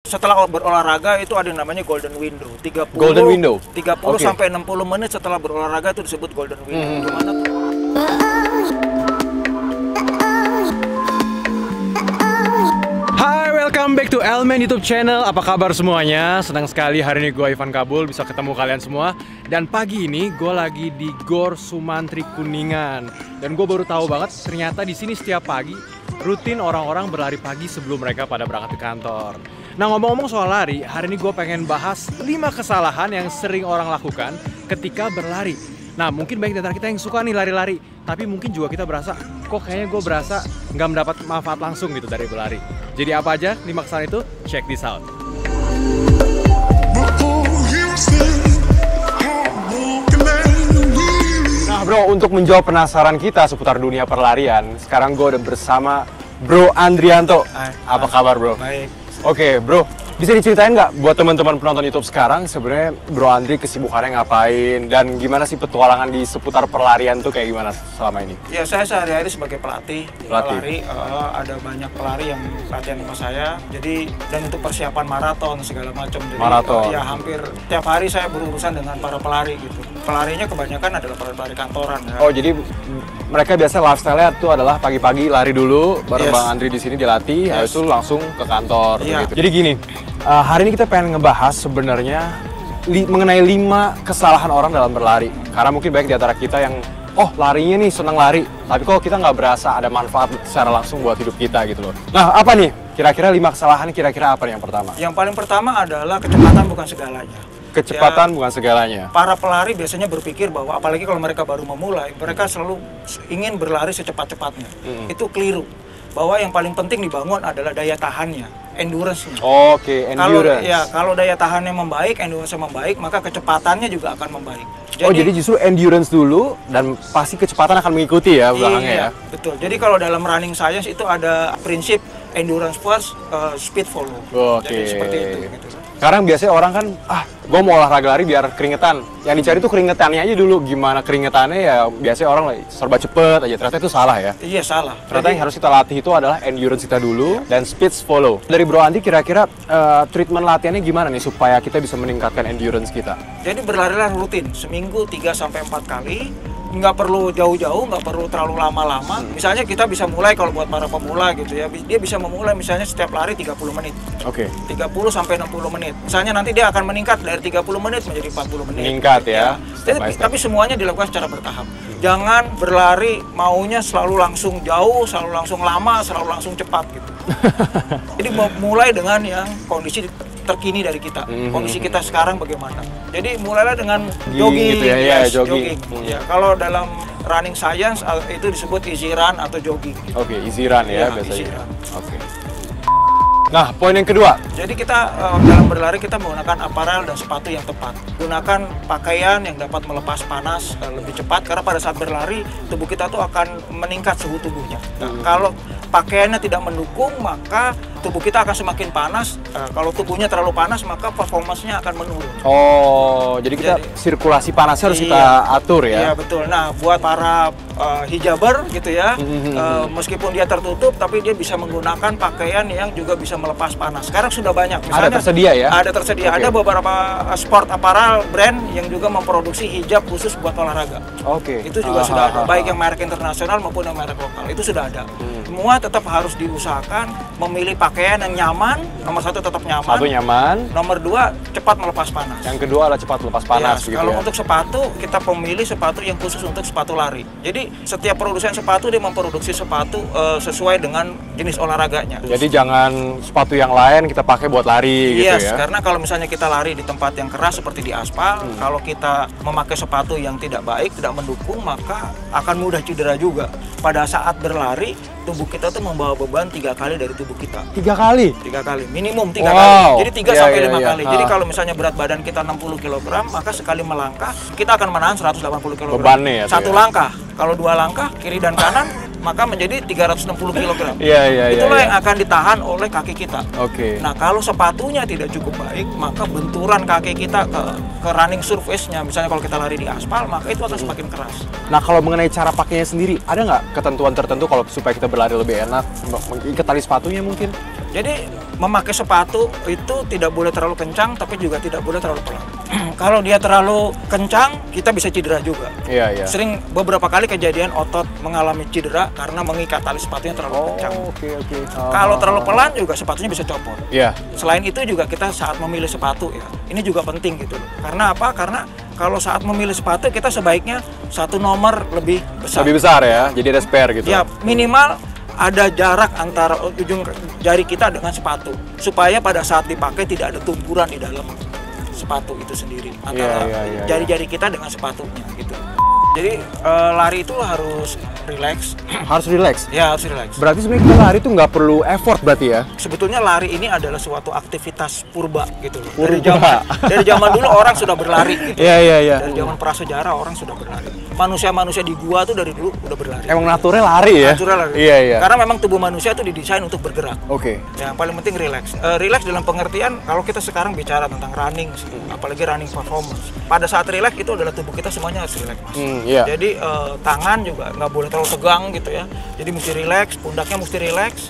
setelah berolahraga itu ada yang namanya golden window. 30 Okay. sampai 60 menit setelah berolahraga itu disebut golden window. Gimana tuh? Hai, welcome back to Elmen YouTube channel. Apa kabar semuanya? Senang sekali hari ini gue Ivan Kabul bisa ketemu kalian semua. Dan pagi ini gue lagi di Gor Sumantri Kuningan. Dan gue baru tahu banget ternyata di sini setiap pagi rutin orang-orang berlari pagi sebelum mereka pada berangkat ke kantor. Nah, ngomong-ngomong soal lari, hari ini gue pengen bahas 5 kesalahan yang sering orang lakukan ketika berlari. Nah, mungkin banyak dari kita yang suka nih lari-lari, tapi mungkin juga kita berasa, kok kayaknya gue berasa nggak mendapat manfaat langsung gitu dari berlari. Jadi apa aja 5 kesalahan itu? Check this out. Nah bro, untuk menjawab penasaran kita seputar dunia perlarian, sekarang gue udah bersama Bro Andrianto. Apa kabar bro? Baik. Oke bro, bisa diceritain nggak buat teman-teman penonton YouTube sekarang sebenarnya Bro Andri kesibukannya ngapain dan gimana sih petualangan di seputar perlarian tuh kayak gimana selama ini? Ya, saya sehari-hari sebagai pelatih. Lari, ada banyak pelari yang latihan sama saya. Jadi dan untuk persiapan maraton segala macam. Maraton. Ya hampir tiap hari saya berurusan dengan para pelari gitu. Pelarinya kebanyakan adalah pelari kantoran. Ya. Oh jadi mereka biasa lifestyle-nya tuh adalah pagi-pagi lari dulu, bareng Bang Andri di sini dilatih, habis itu langsung ke kantor. Gitu. Jadi gini, hari ini kita pengen ngebahas sebenarnya mengenai 5 kesalahan orang dalam berlari. Karena mungkin banyak di antara kita yang, oh larinya nih seneng lari, tapi kok kita nggak berasa ada manfaat secara langsung buat hidup kita gitu loh. Nah apa nih, kira-kira 5 kesalahan kira-kira apa nih yang pertama? Yang paling pertama adalah kecepatan bukan segalanya. Kecepatan bukan segalanya. Para pelari biasanya berpikir bahwa apalagi kalau mereka baru memulai, mereka selalu ingin berlari secepat-cepatnya. Itu keliru. Bahwa yang paling penting dibangun adalah daya tahannya, endurance-nya. Oke, endurance. Kalau daya tahannya membaik, endurance-nya membaik, maka kecepatannya juga akan membaik. Jadi justru endurance dulu dan pasti kecepatan akan mengikuti ya belakangnya ya. Betul. Jadi kalau dalam running science itu ada prinsip endurance first, speed follow. Jadi seperti itu. Gitu. Sekarang biasanya orang kan, gue mau olahraga lari biar keringetan. Yang dicari tuh keringetannya aja dulu. Gimana keringetannya ya biasanya orang serba cepet aja. Ternyata itu salah ya? Iya, salah. Ternyata yang harus kita latih itu adalah endurance kita dulu dan speed follow. Dari Bro Andi kira-kira treatment latihannya gimana nih supaya kita bisa meningkatkan endurance kita? Jadi berlarilah rutin, seminggu 3-4 kali. Nggak perlu jauh-jauh, nggak perlu terlalu lama-lama. Misalnya kita bisa mulai kalau buat para pemula gitu ya, dia bisa memulai misalnya setiap lari 30 menit. Oke. 30 sampai 60 menit. Misalnya nanti dia akan meningkat dari 30 menit menjadi 40 menit. Meningkat ya. Tapi semuanya dilakukan secara bertahap. Jangan berlari maunya selalu langsung jauh, selalu langsung lama, selalu langsung cepat gitu. Jadi mulai dengan yang kondisi terkini dari kita, kondisi kita sekarang bagaimana. Jadi mulailah dengan jogging, gitu ya, jogging. Ya, kalau dalam running science itu disebut easy run atau jogging. Oke, easy run ya biasanya. Easy run. Oke. Nah, poin yang kedua. Jadi kita dalam berlari kita menggunakan aparel dan sepatu yang tepat. Gunakan pakaian yang dapat melepas panas lebih cepat karena pada saat berlari tubuh kita tuh akan meningkat suhu tubuhnya. Nah, kalau pakaiannya tidak mendukung maka tubuh kita akan semakin panas. Kalau tubuhnya terlalu panas maka performanya akan menurun. Oh, jadi kita sirkulasi panasnya harus kita atur ya? Iya betul. Nah, buat para hijaber gitu ya, meskipun dia tertutup tapi dia bisa menggunakan pakaian yang juga bisa melepas panas. Sekarang sudah banyak. Misalnya, ada tersedia ya? Ada tersedia. Okay. Ada beberapa sport apparel brand yang juga memproduksi hijab khusus buat olahraga. Oke. Itu juga sudah ada. Baik yang merek internasional maupun yang merek lokal. Itu sudah ada. Semua tetap harus diusahakan memilih pakaian yang nyaman. Nomor 1 tetap nyaman. Satu nyaman. Nomor 2 cepat melepas panas. Yang kedua adalah cepat melepas panas. Ya, kalau untuk sepatu kita memilih sepatu yang khusus untuk sepatu lari. Jadi setiap produsen sepatu dia memproduksi sepatu sesuai dengan jenis olahraganya. Jadi jangan sepatu yang lain kita pakai buat lari gitu ya? Karena kalau misalnya kita lari di tempat yang keras seperti di aspal, kalau kita memakai sepatu yang tidak baik, tidak mendukung, maka akan mudah cedera juga. Pada saat berlari, tubuh kita tuh membawa beban 3 kali dari tubuh kita. 3 kali? 3 kali, minimum 3 kali. Jadi 3 sampai 5 kali. Jadi kalau misalnya berat badan kita 60 kg, maka sekali melangkah kita akan menahan 180 kg. Bebannya ya? Satu langkah. Kalau 2 langkah, kiri dan kanan, maka menjadi 360 kg. Itulah yang akan ditahan oleh kaki kita. Oke. Nah, kalau sepatunya tidak cukup baik, maka benturan kaki kita ke running surface-nya, misalnya kalau kita lari di aspal, maka itu akan semakin keras. Nah, kalau mengenai cara pakainya sendiri, ada nggak ketentuan tertentu kalau supaya kita berlari lebih enak? Ikat tali sepatunya mungkin? Jadi memakai sepatu itu tidak boleh terlalu kencang, tapi juga tidak boleh terlalu pelan. Kalau dia terlalu kencang, kita bisa cedera juga. Iya, iya. Sering beberapa kali kejadian otot mengalami cedera karena mengikat tali sepatunya terlalu kencang. Oke. Kalau terlalu pelan juga sepatunya bisa copot. Iya. Selain itu juga kita saat memilih sepatu ya, ini juga penting gitu loh. Karena apa? Karena kalau saat memilih sepatu kita sebaiknya satu nomor lebih besar. Lebih besar ya, jadi ada spare gitu. Ya, minimal ada jarak antara ujung jari kita dengan sepatu supaya pada saat dipakai tidak ada tumpuran di dalam sepatu itu sendiri antara jari-jari kita dengan sepatunya gitu. Jadi lari itu harus rileks. Harus rileks? Ya, harus rileks. Berarti sebenarnya kita lari tuh nggak perlu effort berarti ya? Sebetulnya lari ini adalah suatu aktivitas purba gitu loh. Dari zaman dulu orang sudah berlari gitu. Iya. Dari zaman prasejarah orang sudah berlari. Manusia-manusia di gua tuh dari dulu udah berlari. Emang naturalnya lari ya? Natural lari. Iya. Karena memang tubuh manusia itu didesain untuk bergerak. Oke. Yang paling penting rileks. Rileks dalam pengertian kalau kita sekarang bicara tentang running, apalagi running performance. Pada saat rileks itu adalah tubuh kita semuanya harus rileks, Mas. Iya. Jadi tangan juga nggak boleh terlalu tegang gitu ya. Jadi mesti rileks, pundaknya mesti rileks,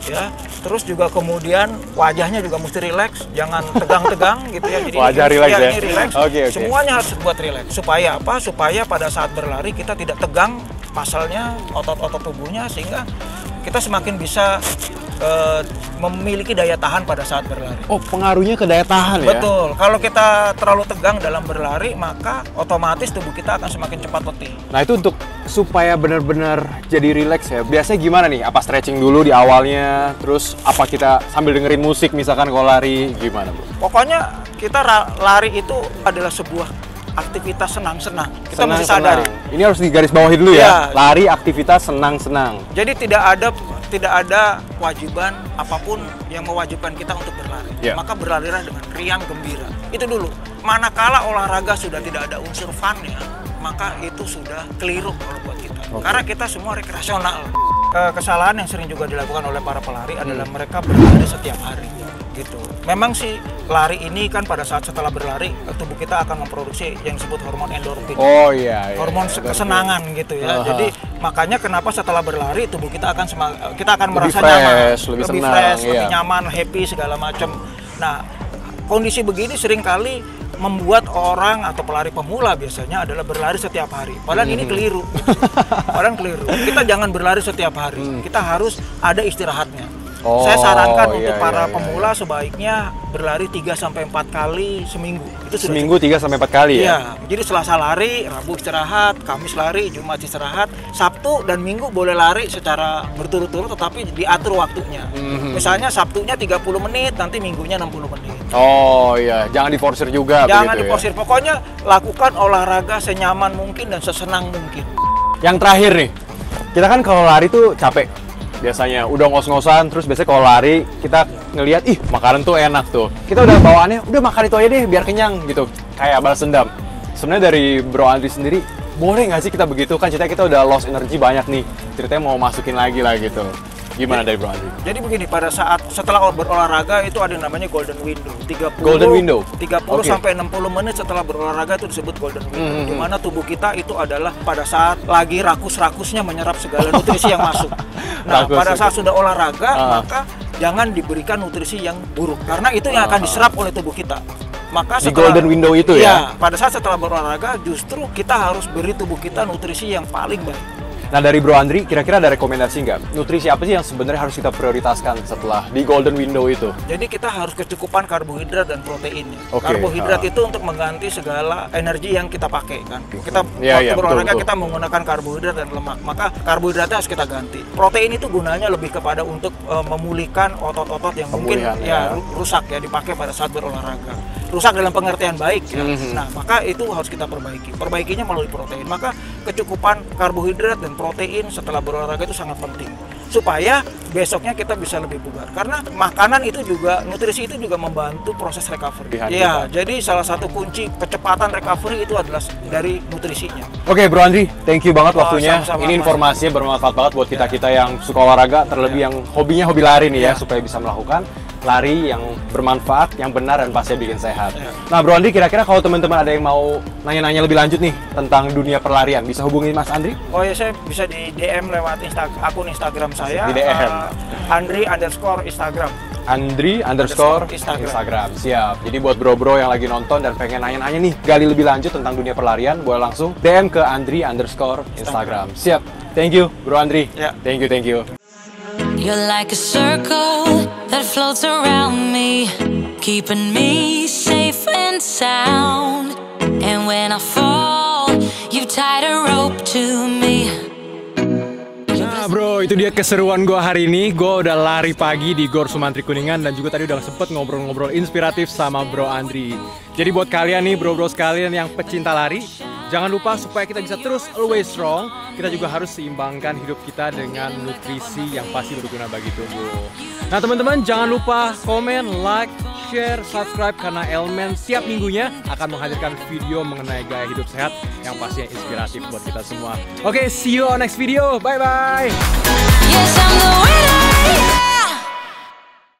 ya. Terus juga kemudian wajahnya juga mesti rileks, jangan tegang-tegang gitu ya. Jadi wajah rileks ya. Ini rileks. Oke. Semuanya harus buat rileks. Supaya apa? Supaya pada saat berlari kita tidak tegang masalnya otot-otot tubuhnya sehingga kita semakin bisa memiliki daya tahan pada saat berlari. Oh, pengaruhnya ke daya tahan ya? Betul. Kalau kita terlalu tegang dalam berlari, maka otomatis tubuh kita akan semakin cepat letih. Nah, itu untuk supaya benar-benar jadi rileks ya. Biasanya gimana nih? Apa stretching dulu di awalnya? Terus apa kita sambil dengerin musik misalkan kalau lari? Gimana, Bro? Pokoknya kita lari itu adalah sebuah aktivitas senang-senang. Kita mesti sadari. Ini harus digarisbawahi dulu ya. Ya. Lari aktivitas senang-senang. Jadi tidak ada kewajiban apapun yang mewajibkan kita untuk berlari. Ya. Maka berlarilah dengan riang gembira. Itu dulu. Manakala olahraga sudah tidak ada unsur fun-nya, maka itu sudah keliru kalau buat kita. Karena kita semua rekreasional. Kesalahan yang sering juga dilakukan oleh para pelari adalah mereka berlari setiap hari. Gitu. Memang sih lari ini kan pada saat setelah berlari tubuh kita akan memproduksi yang disebut hormon endorfin. Oh iya. Hormon kesenangan gitu ya. Jadi makanya kenapa setelah berlari tubuh kita akan merasa nyaman, lebih senang, fresh, lebih nyaman, happy segala macam. Nah, kondisi begini seringkali membuat orang atau pelari pemula biasanya adalah berlari setiap hari. Padahal ini keliru. Padahal keliru. Kita jangan berlari setiap hari. Kita harus ada istirahatnya. Saya sarankan untuk para pemula sebaiknya berlari 3-4 kali seminggu. Itu sudah seminggu 3-4 kali ya? Iya, jadi Selasa lari, Rabu istirahat, Kamis lari, Jumat istirahat, Sabtu dan Minggu boleh lari secara berturut-turut tetapi diatur waktunya. Misalnya Sabtunya 30 menit, nanti Minggunya 60 menit. Oh iya, jangan diforsir juga. Jangan diforsir, pokoknya lakukan olahraga senyaman mungkin dan sesenang mungkin. Yang terakhir nih, kita kan kalau lari tuh capek. Biasanya udah ngos-ngosan, terus biasanya kalau lari kita ngelihat ih makanan tuh enak tuh, kita udah bawaannya udah makan itu aja deh biar kenyang gitu, kayak balas dendam. Sebenarnya dari Bro Andri sendiri boleh nggak sih kita begitu? Kan ceritanya kita udah lost energy banyak nih, ceritanya mau masukin lagi lah gitu. Gimana dari Bro Andri? Jadi begini, pada saat setelah berolahraga itu ada namanya golden window. 30 sampai 60 menit setelah berolahraga itu disebut golden window. Di mana tubuh kita itu adalah pada saat lagi rakus-rakusnya menyerap segala nutrisi yang masuk. Nah, pada saat sudah olahraga maka jangan diberikan nutrisi yang buruk karena itu yang akan diserap oleh tubuh kita. Maka di golden window itu ya? Pada saat setelah berolahraga justru kita harus beri tubuh kita nutrisi yang paling baik. Nah dari Bro Andri, kira-kira ada rekomendasi nggak? Nutrisi apa sih yang sebenarnya harus kita prioritaskan setelah di golden window itu? Jadi kita harus kecukupan karbohidrat dan protein. Karbohidrat itu untuk mengganti segala energi yang kita pakai kan. Kita waktu berolahraga kita menggunakan karbohidrat dan lemak, maka karbohidratnya harus kita ganti. Protein itu gunanya lebih kepada untuk memulihkan otot-otot yang mungkin rusak ya dipakai pada saat berolahraga. Rusak dalam pengertian baik ya. Nah maka itu harus kita perbaiki. Perbaikinya melalui protein. Maka kecukupan karbohidrat dan protein setelah berolahraga itu sangat penting supaya besoknya kita bisa lebih bugar karena makanan itu juga nutrisi itu juga membantu proses recovery. Ya, jadi salah satu kunci kecepatan recovery itu adalah dari nutrisinya. Oke, Bro Andri, thank you banget waktunya. Sama-sama, ini informasinya bermanfaat banget buat kita-kita yang suka olahraga, terlebih yang hobinya hobi lari nih ya supaya bisa melakukan lari yang bermanfaat, yang benar dan pasti bikin sehat. Nah, Bro Andri, kira-kira kalau teman-teman ada yang mau nanya-nanya lebih lanjut nih tentang dunia perlarian, bisa hubungi Mas Andri? Oh ya, saya bisa di DM lewat akun Instagram saya. Di DM. Andri_Instagram. Andri_Instagram. Siap. Jadi buat bro-bro yang lagi nonton dan pengen nanya-nanya nih, gali lebih lanjut tentang dunia perlarian, boleh langsung DM ke Andri_Instagram. Siap. Thank you, Bro Andri. Ya. Thank you. You're like a circle that floats around me, keeping me safe and sound. And when I fall, you tied a rope to me. Nah bro, itu dia keseruan gue hari ini. Gue udah lari pagi di Gor Sumantri Kuningan dan juga tadi udah sempet ngobrol-ngobrol inspiratif sama Bro Andri. Jadi buat kalian nih bro-bro sekalian yang pecinta lari, jangan lupa supaya kita bisa terus always strong, kita juga harus seimbangkan hidup kita dengan nutrisi yang pasti berguna bagi tubuh. Nah teman-teman, jangan lupa komen, like, share, subscribe karena Elmen setiap minggunya akan menghadirkan video mengenai gaya hidup sehat yang pastinya inspiratif buat kita semua. Oke, see you on next video. Bye-bye. Yes, I'm the winner.